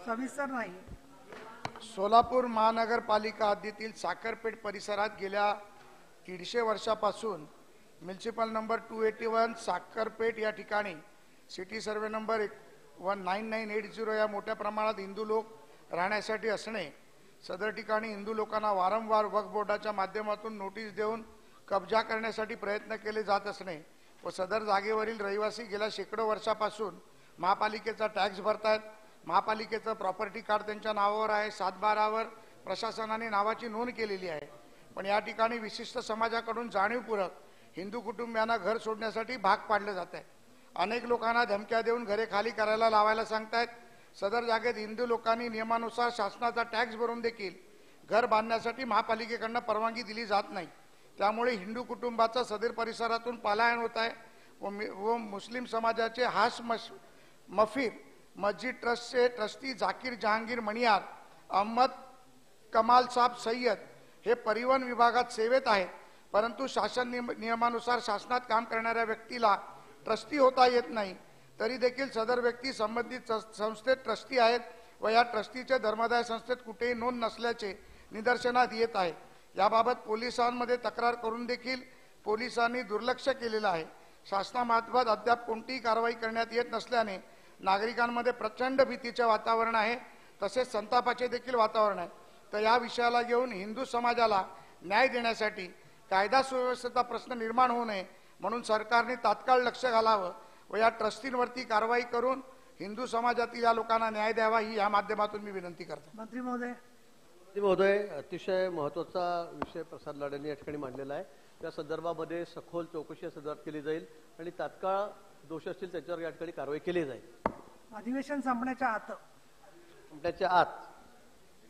सविस्तर नाही। सोलापूर महानगरपालिका हद्दीतील साखरपेठ परिसरात गेल्या 150 वर्षापासून म्युनिसिपल नंबर 281 साखरपेठ या ठिकाणी सिटी सर्वे नंबर 19980 या मोठ्या प्रमाणात हिंदू लोक राहण्यासाठी असणे, सदर ठिकाणी हिंदू लोकांना वारंवार वक्फ बोर्डाच्या माध्यमातून नोटीस देऊन कब्जा करण्यासाठी प्रयत्न केले जात असणे व सदर जागेवरील रहिवासी गेल्या शेकडो वर्षापासून महापालिकेचा टॅक्स भरतायत। महापालिकेचं प्रॉपर्टी कार्ड त्यांच्या नावावर आहे, 7/12 प्रशासनाने नावाची नोंद केलेली आहे, पण या ठिकाणी विशिष्ट समाजाकडून जाणीवपूर्वक हिंदू कुटुंबियांना घर सोडण्यासाठी भाग पाडले जात आहे। अनेक लोकांना धमक्या देऊन घरे खाली करायला लावायला सांगतायत। सदर जागेत हिंदू लोकांनी नियमानुसार शासनाचा टॅक्स भरून देखील घर बांधण्यासाठी महापालिकेकडून परवानगी दिली जात नाही। त्यामुळे हिंदू कुटुंबाचा सदर परिसरातून पलायन होत आहे व मुस्लिम समाजाचे हास मफीर मस्जिद ट्रस्टचे ट्रस्टी जाकीर जहांगीर मणियार अहमद कमाल साहब सय्यद हे परिवहन विभागात सेवेत आहेत, परंतु शासन नियमानुसार शासनात काम करणाऱ्या व्यक्तीला ट्रस्टी होता येत नाही। तरी देखील सदर व्यक्ती संबंधित संस्थेत ट्रस्टी आहेत व या ट्रस्टीचे धर्मदाय संस्थेत कुठेही नोंद नसल्याचे निदर्शनात येत आहे। याबाबत पोलिसांमध्ये तक्रार करून देखील पोलिसांनी दुर्लक्ष केलेलं आहे। शासनामार्फत अद्याप कोणतीही कारवाई करण्यात येत नसल्याने नागरिकांमध्ये प्रचंड भीतीचे वातावरण आहे, तसेच संतापाचे देखील वातावरण आहे। तर या विषयाला घेऊन हिंदू समाजाला न्याय देण्यासाठी कायदा सुव्यवस्थेचा प्रश्न निर्माण होऊ नये म्हणून सरकारने तात्काळ लक्ष घालावं व या ट्रस्टींवरती कारवाई करून हिंदू समाजातील या लोकांना न्याय द्यावा ही या माध्यमातून मी विनंती करतो। मंत्री महोदय, अतिशय महत्त्वाचा विषय प्रसाद लाडेंनी या ठिकाणी मांडलेला आहे। त्या संदर्भामध्ये सखोल चौकशी सुरुवात केली जाईल आणि तात्काळ दोष असतील त्याच्यावर या ठिकाणी कारवाई केली जाईल। अधिवेशन संपण्याच्या आत